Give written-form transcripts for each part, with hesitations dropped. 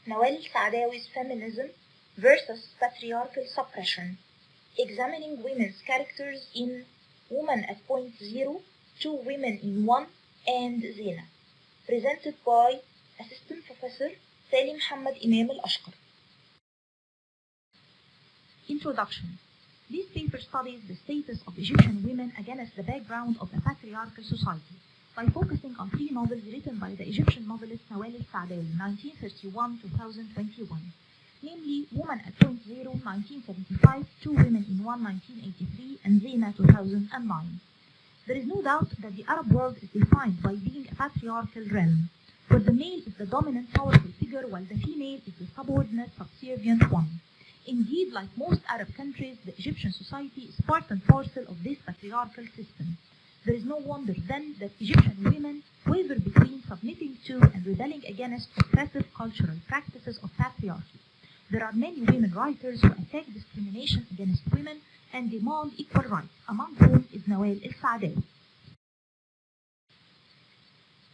Nawal El Saadawi's Feminism versus Patriarchal Suppression, examining women's characters in Woman at Point Zero, Two Women in One, and Zina, presented by Assistant Professor Sali Mohamed Emam Al-Ashkar. Introduction. This paper studies the status of Egyptian women against the background of a patriarchal society by focusing on three novels written by the Egyptian novelist Nawal El Saadawi, 1931-2021, namely Woman at Point Zero, 1975, Two Women in One, 1983, and Zina, 2009. There is no doubt that the Arab world is defined by being a patriarchal realm, where the male is the dominant powerful figure while the female is the subordinate subservient one. Indeed, like most Arab countries, the Egyptian society is part and parcel of this patriarchal system. There is no wonder then that Egyptian women waver between submitting to and rebelling against oppressive cultural practices of patriarchy. There are many women writers who attack discrimination against women and demand equal rights, among whom is Nawal El Saadawi.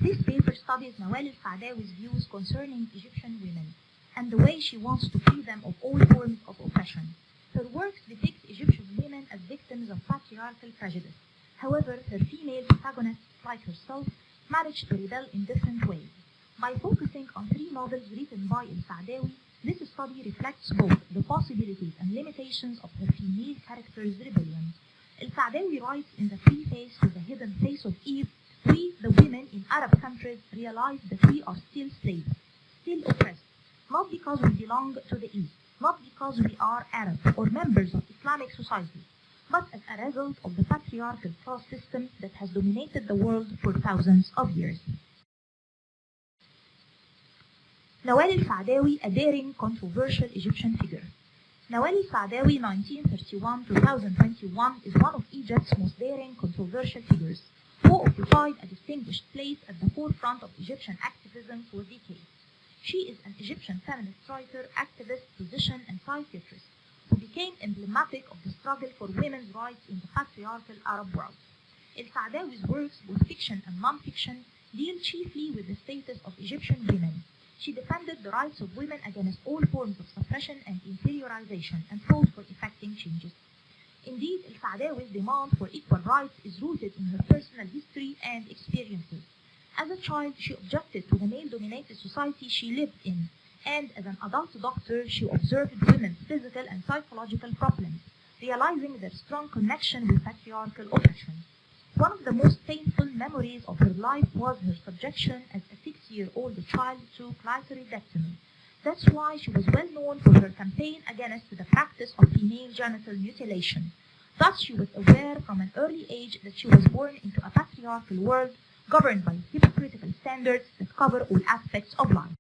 This paper studies Nawal El Saadawi's views concerning Egyptian women and the way she wants to free them of all forms of oppression. Her works depict Egyptian women as victims of patriarchal prejudice. However, her female protagonists, like herself, manage to rebel in different ways. By focusing on three novels written by El Saadawi, this study reflects both the possibilities and limitations of her female character's rebellion. El Saadawi writes in the preface to The Hidden Face of Eve, "We, the women in Arab countries, realize that we are still slaves, still oppressed, not because we belong to the East, not because we are Arab or members of Islamic society, but as a result of the patriarchal caste system that has dominated the world for thousands of years." Nawal El Saadawi, a daring, controversial Egyptian figure. Nawal El Saadawi, 1931-2021, is one of Egypt's most daring, controversial figures, who occupied a distinguished place at the forefront of Egyptian activism for decades. She is an Egyptian feminist writer, activist, physician, and psychiatrist who became emblematic of the struggle for women's rights in the patriarchal Arab world. El Saadawi's works, both fiction and non-fiction, deal chiefly with the status of Egyptian women. She defended the rights of women against all forms of suppression and interiorization and fought for effecting changes. Indeed, El Saadawi's demand for equal rights is rooted in her personal history and experiences. As a child, she objected to the male-dominated society she lived in, and as an adult doctor, she observed women's physical and psychological problems, realizing their strong connection with patriarchal oppression. One of the most painful memories of her life was her subjection as a 6-year-old child to clitoridectomy. That's why she was well known for her campaign against the practice of female genital mutilation. Thus, she was aware from an early age that she was born into a patriarchal world governed by hypocritical standards that cover all aspects of life.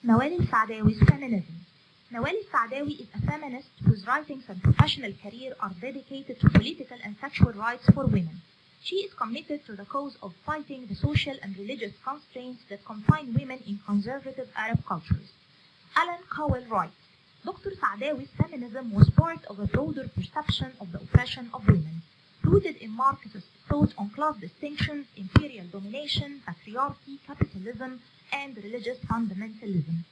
Nawal El Saadawi's feminism. Nawal El Saadawi is a feminist whose writings and professional career are dedicated to political and sexual rights for women. She is committed to the cause of fighting the social and religious constraints that confine women in conservative Arab cultures. Alan Cowell writes, Dr. Saadawi's feminism was part of a broader perception of the oppression of women, rooted in Marxist thought on class distinctions, imperial domination, patriarchy, capitalism, and religious fundamentalism.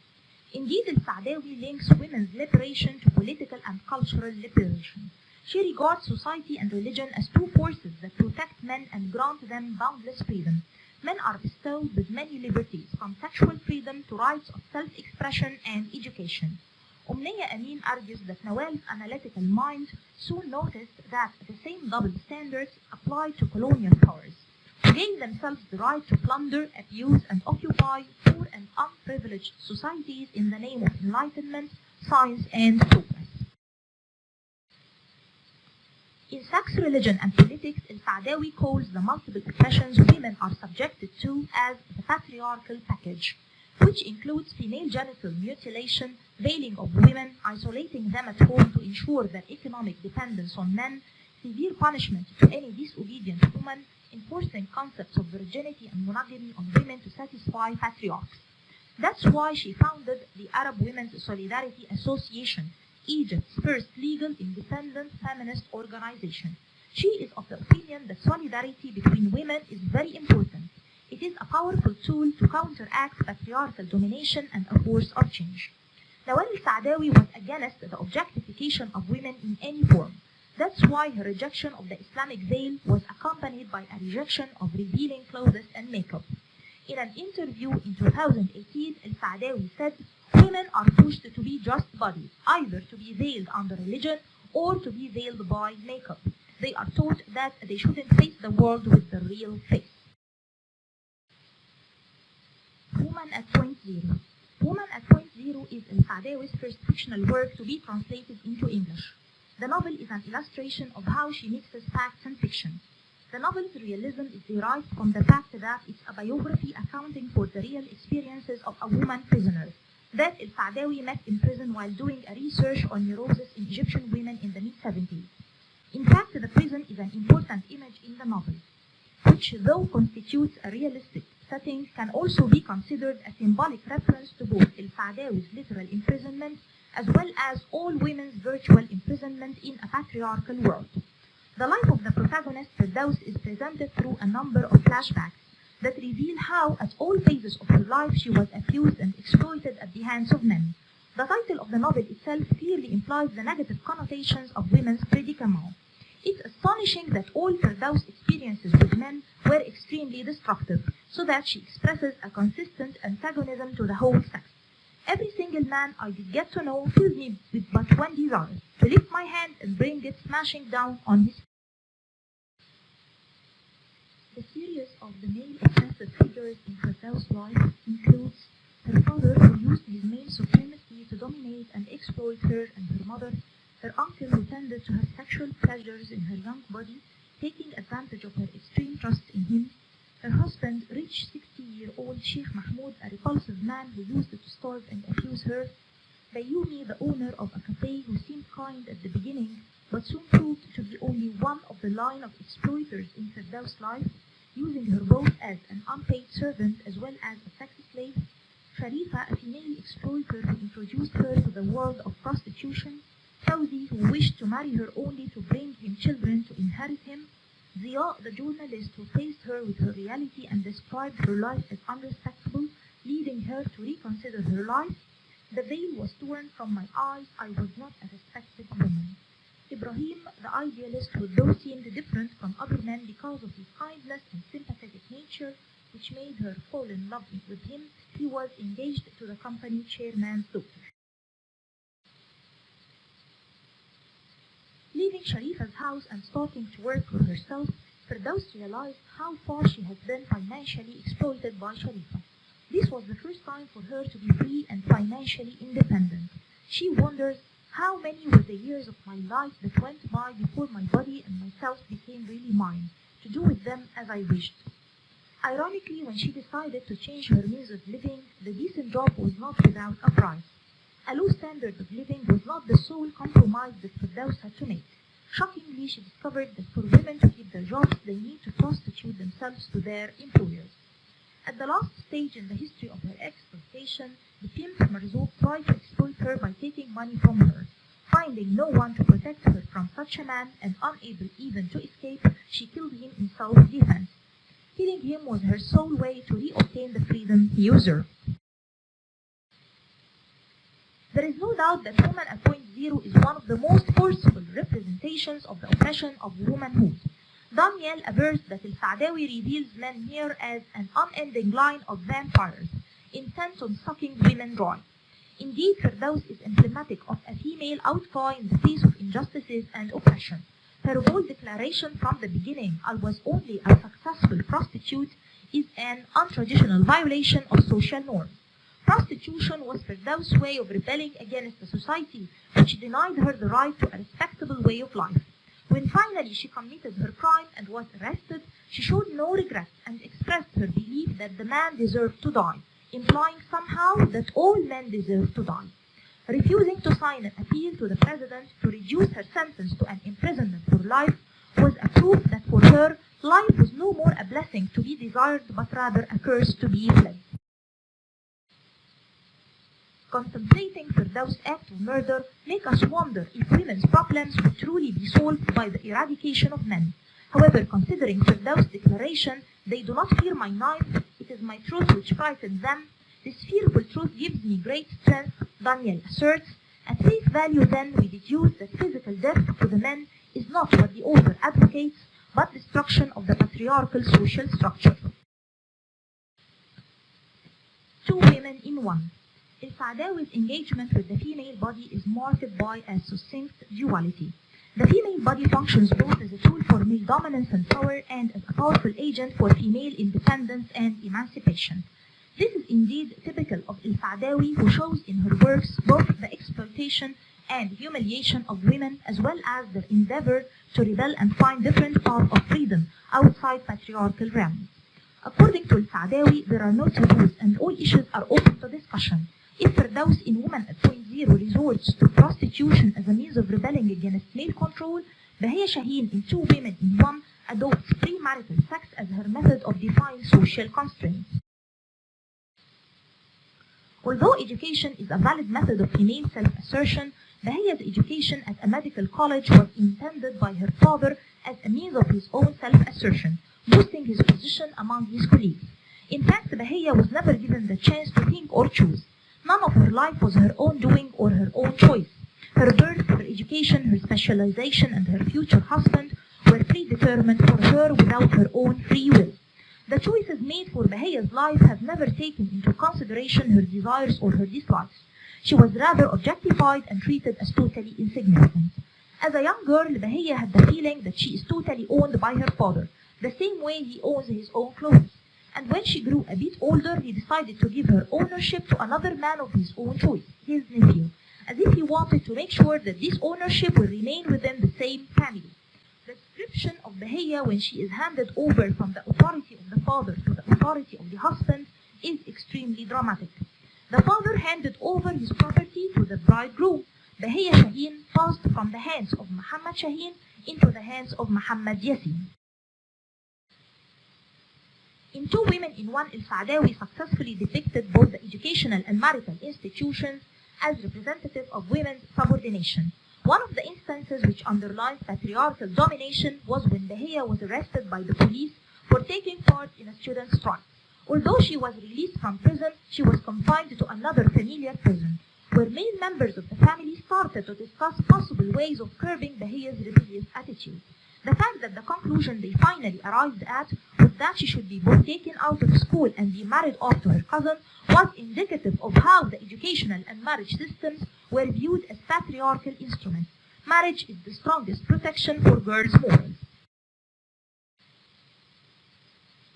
Indeed, El Saadawi links women's liberation to political and cultural liberation. She regards society and religion as two forces that protect men and grant them boundless freedom. Men are bestowed with many liberties, from sexual freedom to rights of self-expression and education. Omniya Amin argues that Nawal's analytical mind soon noticed that the same double standards apply to colonial powers, who gain themselves the right to plunder, abuse, and occupy poor and unprivileged societies in the name of enlightenment, science, and progress. In Sex, Religion, and Politics, El Saadawi calls the multiple oppressions women are subjected to as the patriarchal package, which includes female genital mutilation, veiling of women, isolating them at home to ensure their economic dependence on men, severe punishment to any disobedient woman, enforcing concepts of virginity and monogamy on women to satisfy patriarchs. That's why she founded the Arab Women's Solidarity Association, Egypt's first legal independent feminist organization. She is of the opinion that solidarity between women is very important. It is a powerful tool to counteract patriarchal domination and a force of change. Nawal El Saadawi was against the objectification of women in any form. That's why her rejection of the Islamic veil was accompanied by a rejection of revealing clothes and makeup. In an interview in 2018, El Saadawi said, "Women are pushed to be just bodies, either to be veiled under religion or to be veiled by makeup. They are taught that they shouldn't face the world with the real face." Woman at Point Zero. Woman at Point Zero is El Saadawi's first fictional work to be translated into English. The novel is an illustration of how she mixes facts and fiction. The novel's realism is derived from the fact that it's a biography accounting for the real experiences of a woman prisoner that El Saadawi met in prison while doing a research on neurosis in Egyptian women in the mid-70s. In fact, the prison is an important image in the novel, which, though constitutes a realistic setting, can also be considered a symbolic reference to both El Saadawi's literal imprisonment as well as all women's virtual imprisonment in a patriarchal world. The life of the protagonist, Firdaus, is presented through a number of flashbacks that reveal how, at all phases of her life, she was abused and exploited at the hands of men. The title of the novel itself clearly implies the negative connotations of women's predicament. It's astonishing that all Firdaus' experiences with men were extremely destructive, so that she expresses a consistent antagonism to the whole sex. "Every single man I did get to know fills me with but one desire, to lift my hand and bring it smashing down on his." The series of the male oppressive figures in Firdaus' life includes her father, who used his male supremacy to dominate and exploit her and her mother, her uncle who tended to her sexual pleasures in her young body, taking advantage of her extreme trust in him, her husband, rich 60-year-old Sheikh Mahmoud, a repulsive man who used to starve and abuse her, Bayoumi, the owner of a cafe who seemed kind at the beginning, but soon proved to be only one of the line of exploiters in Firdaus' life, using her both as an unpaid servant as well as a sex slave, Sharifa, a female exploiter who introduced her to the world of prostitution, Fawzi, who wished to marry her only to bring him children to inherit him, Ziya, the journalist who faced her with her reality and described her life as unrespectable, leading her to reconsider her life. "The veil was torn from my eyes, I was not a respected woman." Ibrahim, the idealist who though seemed different from other men because of his kindness and sympathetic nature, which made her fall in love with him, he was engaged to the company chairman's daughter. Leaving Sharifa's house and starting to work for herself, Firdaus realized how far she has been financially exploited by Sharifa. This was the first time for her to be free and financially independent. She wonders, how many were the years of my life that went by before my body and myself became really mine, to do with them as I wished? Ironically, when she decided to change her means of living, the decent job was not without a price. A low standard of living was not the sole compromise that Firdaus had to make. Shockingly, she discovered that for women to keep their jobs, they need to prostitute themselves to their employers. At the last stage in the history of her exploitation, the pimp Marzouk tried to exploit her by taking money from her. Finding no one to protect her from such a man and unable even to escape, she killed him in self-defense. Killing him was her sole way to reobtain the freedom he usurped. There is no doubt that Woman at Point Zero is one of the most forceful representations of the oppression of womanhood. Daniel avers that El Saadawi reveals men here as an unending line of vampires, intent on sucking women dry. Indeed, Firdaus is emblematic of a female outcry in the face of injustices and oppression. Her bold declaration from the beginning, "I was only a successful prostitute," is an untraditional violation of social norms. Prostitution was Firdaus' way of rebelling against a society which denied her the right to a respectable way of life. When finally she committed her crime and was arrested, she showed no regret and expressed her belief that the man deserved to die, implying somehow that all men deserve to die. Refusing to sign an appeal to the president to reduce her sentence to an imprisonment for life was a proof that for her, life was no more a blessing to be desired but rather a curse to be fled. Contemplating Firdaus' act of murder make us wonder if women's problems would truly be solved by the eradication of men. However, considering Firdaus' declaration They do not fear my knife, it is my truth which frightens them. This fearful truth gives me great strength, Daniel asserts. At face value then we deduce that physical death to the men is not what the author advocates, but destruction of the patriarchal social structure. Two women in one. El Saadawi's engagement with the female body is marked by a succinct duality. The female body functions both as a tool for male dominance and power and as a powerful agent for female independence and emancipation. This is indeed typical of El Saadawi, who shows in her works both the exploitation and humiliation of women as well as their endeavor to rebel and find different paths of freedom outside patriarchal realms. According to El Saadawi, there are no taboos and all issues are open to discussion. If Firdaus in Woman at Point Zero resorts to prostitution as a means of rebelling against male control, Bahia Shaheen in Two Women in One adopts premarital sex as her method of defying social constraints. Although education is a valid method of female self-assertion, Bahia's education at a medical college was intended by her father as a means of his own self-assertion, boosting his position among his colleagues. In fact, Bahia was never given the chance to think or choose. None of her life was her own doing or her own choice. Her birth, her education, her specialization, and her future husband were predetermined for her without her own free will. The choices made for Bahia's life have never taken into consideration her desires or her dislikes. She was rather objectified and treated as totally insignificant. As a young girl, Bahia had the feeling that she is totally owned by her father, the same way he owns his own clothes. And when she grew a bit older, he decided to give her ownership to another man of his own choice, his nephew, as if he wanted to make sure that this ownership will remain within the same family. The description of Bahia when she is handed over from the authority of the father to the authority of the husband is extremely dramatic. The father handed over his property to the bridegroom. Bahia Shaheen passed from the hands of Mohamed Shaheen into the hands of Mohamed Yassin. In Two Women in One, El Saadawi successfully depicted both the educational and marital institutions as representative of women's subordination. One of the instances which underlines patriarchal domination was when Bahia was arrested by the police for taking part in a student strike. Although she was released from prison, she was confined to another familiar prison, where male members of the family started to discuss possible ways of curbing Bahia's rebellious attitude. The fact that the conclusion they finally arrived at was that she should be both taken out of school and be married off to her cousin was indicative of how the educational and marriage systems were viewed as patriarchal instruments. Marriage is the strongest protection for girls' morals.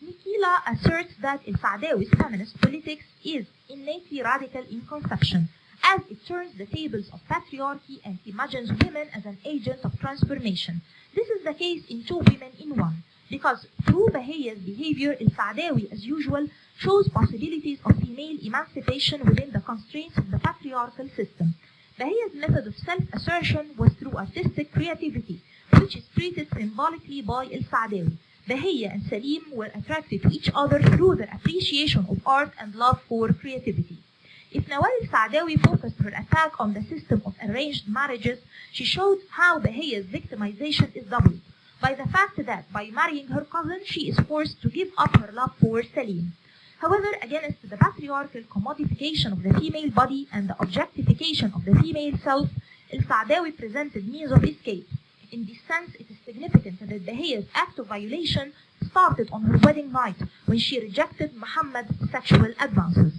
Nikila asserts that El Saadawi's feminist politics is innately radical in conception, as it turns the tables of patriarchy and imagines women as an agent of transformation. This is the case in Two Women in One, because through Bahia's behavior, El Saadawi, as usual, shows possibilities of female emancipation within the constraints of the patriarchal system. Bahia's method of self-assertion was through artistic creativity, which is treated symbolically by El Saadawi. Bahia and Salim were attracted to each other through their appreciation of art and love for creativity. If Nawal El Saadawi focused her attack on the system of arranged marriages, she showed how Bahia's victimization is doubled by the fact that by marrying her cousin, she is forced to give up her love for Salim. However, against the patriarchal commodification of the female body and the objectification of the female self, El Saadawi presented means of escape. In this sense, it is significant that Bahia's act of violation started on her wedding night when she rejected Muhammad's sexual advances.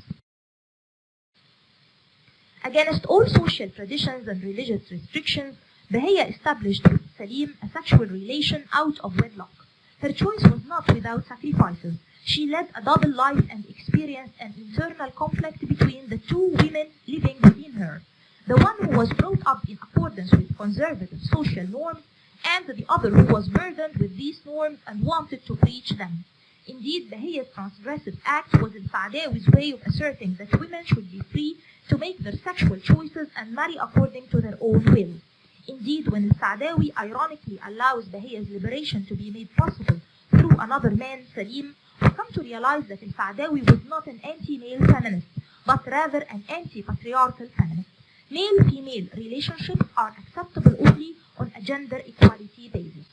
Against all social traditions and religious restrictions, Bahia established with Salim a sexual relation out of wedlock. Her choice was not without sacrifices. She led a double life and experienced an internal conflict between the two women living within her. The one who was brought up in accordance with conservative social norms, and the other who was burdened with these norms and wanted to preach them. Indeed, Bahia's transgressive act was El Saadawi's way of asserting that women should be free to make their sexual choices and marry according to their own will. Indeed, when El Saadawi ironically allows Bahia's liberation to be made possible through another man, Salim, we come to realize that El Saadawi was not an anti-male feminist, but rather an anti-patriarchal feminist. Male-female relationships are acceptable only on a gender equality basis.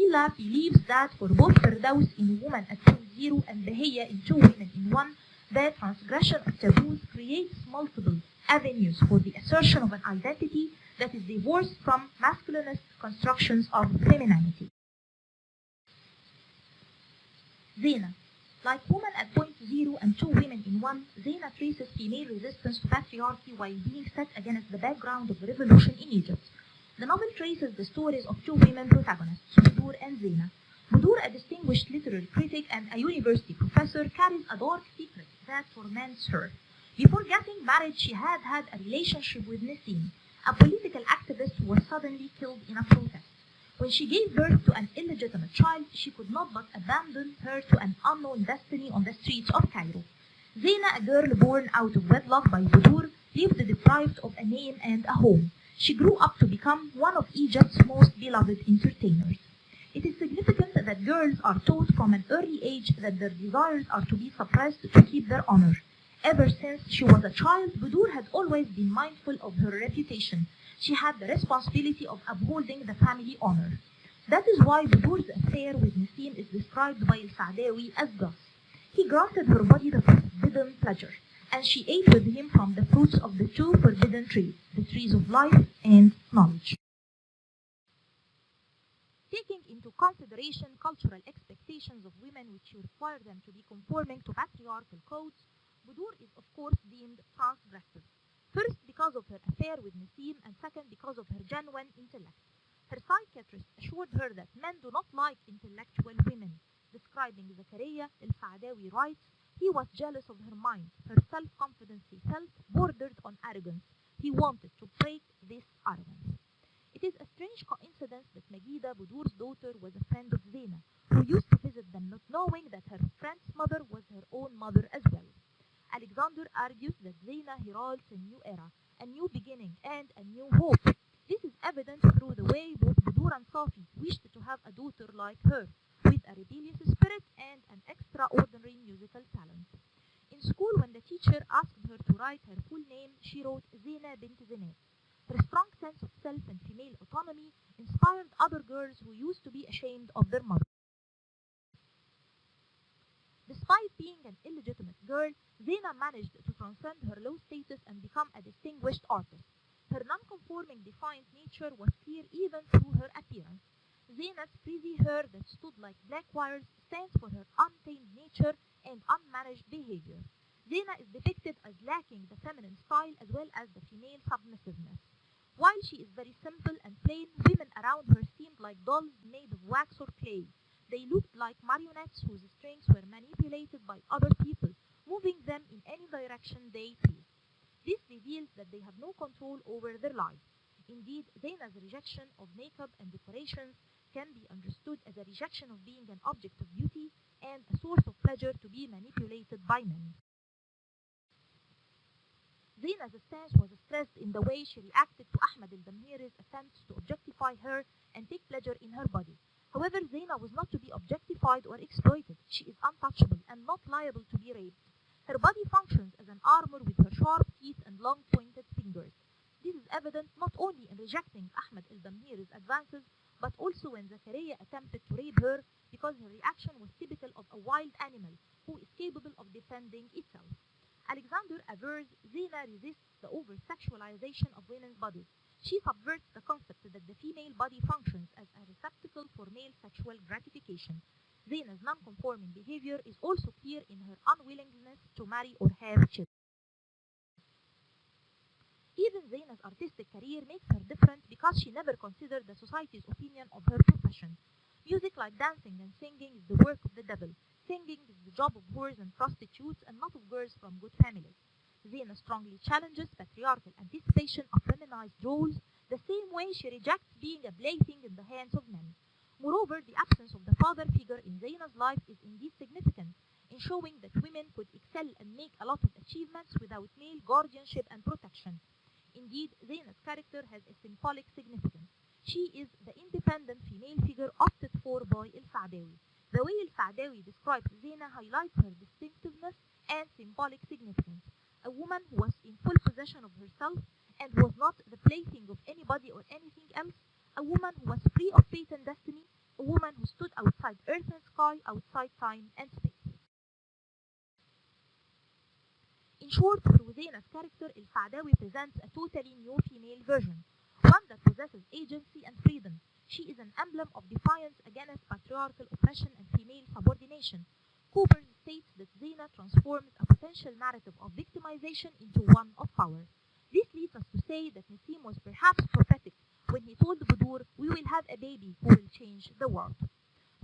Aqila believes that for both Firdaus in Woman at Point Zero and Bahia in Two Women in One, the transgression of taboos creates multiple avenues for the assertion of an identity that is divorced from masculinist constructions of femininity. Zena. Like Woman at Point Zero and Two Women in One, Zena traces female resistance to patriarchy while being set against the background of the revolution in Egypt. The novel traces the stories of two women protagonists, Budur and Zena. Budur, a distinguished literary critic and a university professor, carries a dark secret that torments her. Before getting married, she had had a relationship with Nassim, a political activist who was suddenly killed in a protest. When she gave birth to an illegitimate child, she could not but abandon her to an unknown destiny on the streets of Cairo. Zena, a girl born out of wedlock by Budur, lived deprived of a name and a home. She grew up to become one of Egypt's most beloved entertainers. It is significant that girls are taught from an early age that their desires are to be suppressed to keep their honor. Ever since she was a child, Budur had always been mindful of her reputation. She had the responsibility of upholding the family honor. That is why Budur's affair with Nassim is described by El Saadawi as thus. He granted her body the forbidden pleasure, and she ate with him from the fruits of the two forbidden trees, the trees of life and knowledge. Taking into consideration cultural expectations of women which require them to be conforming to patriarchal codes, Budur is of course deemed transgressive. First, because of her affair with Nassim, and second, because of her genuine intellect. Her psychiatrist assured her that men do not like intellectual women. Describing Zakaria, El Saadawi writes, he was jealous of her mind. Her self-confidence, he felt, bordered on arrogance. He wanted to break this arrogance. It is a strange coincidence that Magida, Budur's daughter, was a friend of Zena, who used to visit them not knowing that her friend's mother was her own mother as well. Alexander argues that Zena heralds a new era, a new beginning, and a new hope. This is evident through the way both Budur and Safi wished to have a daughter like her, with a rebellious spirit and an extraordinary musical talent. In school, when the teacher asked her to write her full name, she wrote Zena bint Zinat. Her strong sense of self and female autonomy inspired other girls who used to be ashamed of their mother. Despite being an illegitimate girl, Zena managed to transcend her low status and become a distinguished artist. Her non-conforming defiant nature was clear even through her appearance. Zena's frizzy hair that stood like black wires stands for her untamed nature and unmanaged behavior. Zena is depicted as lacking the feminine style as well as the female submissiveness. While she is very simple and plain, women around her seemed like dolls made of wax or clay. They looked like marionettes whose strings were manipulated by other people, moving them in any direction they pleased. This reveals that they have no control over their lives. Indeed, Zena's rejection of makeup and decorations can be understood as a rejection of being an object of beauty and a source of pleasure to be manipulated by men. Zena's stance was stressed in the way she reacted to Ahmed al-Damhiri's attempts to objectify her and take pleasure in her body. However, Zena was not to be objectified or exploited. She is untouchable and not liable to be raped. Her body functions as an armor with her sharp teeth and long pointed fingers. This is evident not only in rejecting Ahmed al-Damhiri's advances, but also when Zakaria attempted to rape her because her reaction was typical of a wild animal who is capable of defending itself. Alexander avers Zena resists the over-sexualization of women's bodies. She subverts the concept that the female body functions as a receptacle for male sexual gratification. Zena's non-conforming behavior is also clear in her unwillingness to marry or have children. Even Zena's artistic career makes her different because she never considered the society's opinion of her profession. Music like dancing and singing is the work of the devil. Singing is the job of whores and prostitutes and not of girls from good families. Zena strongly challenges patriarchal anticipation of feminized roles the same way she rejects being a plaything in the hands of men. Moreover, the absence of the father figure in Zena's life is indeed significant in showing that women could excel and make a lot of achievements without male guardianship and protection. Indeed, Zena's character has a symbolic significance. She is the independent female figure opted for by El Saadawi. The way El Saadawi describes Zena highlights her distinctiveness and symbolic significance. A woman who was in full possession of herself and was not the plaything of anybody or anything else, a woman who was free of fate and destiny, a woman who stood outside earth and sky, outside time and space. In short, through Zeina's character, El Saadawi presents a totally new female version, one that possesses agency and freedom. She is an emblem of defiance against patriarchal oppression and female subordination. Cooper states that Zeina transforms a potential narrative of victimization into one of power. This leads us to say that Nassim was perhaps prophetic when he told Budur, "We will have a baby who will change the world."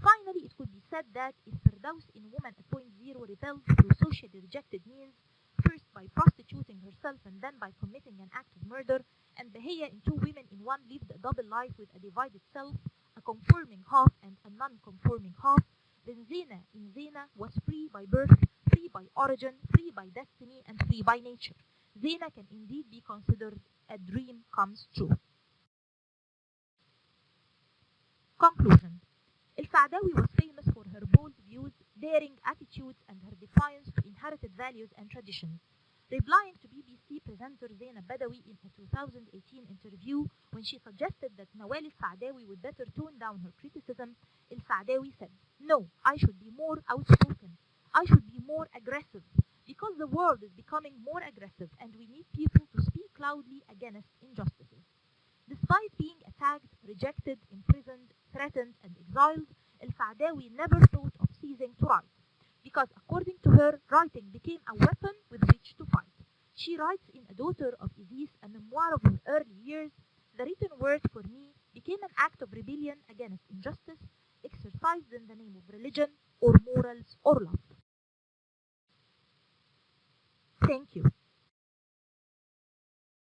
Finally, it could be said that if Firdaus in Woman at Point Zero rebelled through socially rejected means, first by prostituting herself and then by committing an act of murder, and Bahia in Two Women in One lived a double life with a divided self, a conforming half and a non-conforming half, then Zeina in Zeina was free by birth, free by origin, free by destiny, and free by nature. Zeina can indeed be considered a dream comes true. Conclusion. El Saadawi was famous for her bold views, daring attitudes, and her defiance to inherited values and traditions. Replying to BBC presenter Zeina Badawi in a 2018 interview when she suggested that Nawal El Saadawi would better tone down her criticism, El Saadawi said, "No, I should be more outspoken. I should be more aggressive, because the world is becoming more aggressive and we need people to speak loudly against injustices." Despite being attacked, rejected, imprisoned, threatened, and exiled, El Saadawi never thought of ceasing to write, because according to her, writing became a weapon with which to fight. She writes in A Daughter of Isis, a memoir of her early years, "The written word for me became an act of rebellion against injustice, exercised in the name of religion, or morals, or love." Thank you.